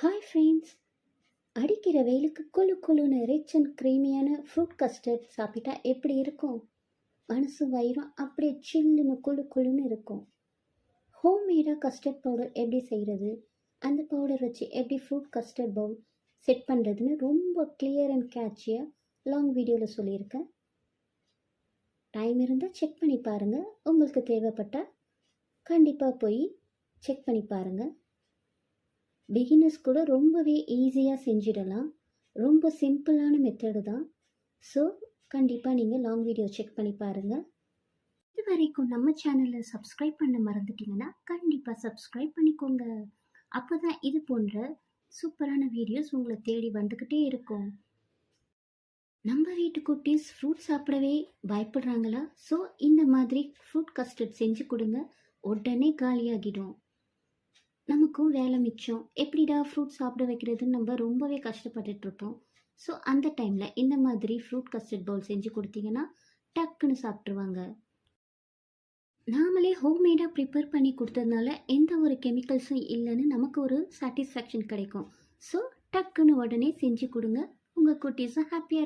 Hi friends, அடிக்கிற வெயிலுக்கு குளு குளுன்னு ரிச் அண்ட் க்ரீமியான ஃப்ரூட் கஸ்டர்ட் சாப்பிட்டா எப்படி இருக்கும்? மனசு வயிறும் அப்படியே சில்லுன்னு குளு குளுன்னு இருக்கும். ஹோம்மேடாக கஸ்டர்ட் பவுடர் எப்படி செய்கிறது, அந்த பவுடர் வச்சு எப்படி ஃப்ரூட் கஸ்டர்ட் பவுல் செட் பண்ணுறதுன்னு ரொம்ப கிளியர் அண்ட் கேட்சியாக லாங் வீடியோவில் சொல்லியிருக்கேன். டைம் இருந்தால் செக் பண்ணி பாருங்கள். உங்களுக்கு தேவைப்பட்டால் கண்டிப்பாக போய் செக் பண்ணி பாருங்கள். பிகினர்ஸ் கூட ரொம்பவே ஈஸியாக செஞ்சிடலாம். ரொம்ப சிம்பிளான மெத்தடு தான். ஸோ கண்டிப்பாக நீங்கள் லாங் வீடியோ செக் பண்ணி பாருங்கள். இது வரைக்கும் நம்ம சேனலில் சப்ஸ்கிரைப் பண்ண மறந்துட்டிங்கன்னா கண்டிப்பாக சப்ஸ்கிரைப் பண்ணிக்கோங்க. அப்போ தான் இது போன்ற சூப்பரான வீடியோஸ் உங்களை தேடி வந்துக்கிட்டே இருக்கும். நம்ம வீட்டு குட்டீஸ் ஃப்ரூட் சாப்பிடவே பயப்படுறாங்களா? ஸோ இந்த மாதிரி ஃப்ரூட் கஸ்டர்ட் செஞ்சு கொடுங்க, உடனே காலியாகிடும். நமக்கும் வேலை மிச்சம். எப்படிடா ஃப்ரூட் சாப்பிட வைக்கிறதுன்னு நம்ம ரொம்பவே கஷ்டப்பட்டுட்ருப்போம். ஸோ அந்த டைமில் இந்த மாதிரி ஃப்ரூட் கஸ்டர்ட் பவுல் செஞ்சு கொடுத்தீங்கன்னா டக்குன்னு சாப்பிட்ருவாங்க. நாமளே ஹோம்மேடாக ப்ரிப்பேர் பண்ணி கொடுத்ததுனால எந்த ஒரு கெமிக்கல்ஸும் இல்லைன்னு நமக்கு ஒரு சாட்டிஸ்ஃபேக்ஷன் கிடைக்கும். ஸோ டக்குன்னு உடனே செஞ்சு கொடுங்க, உங்கள் குட்டீஸும் ஹாப்பியாக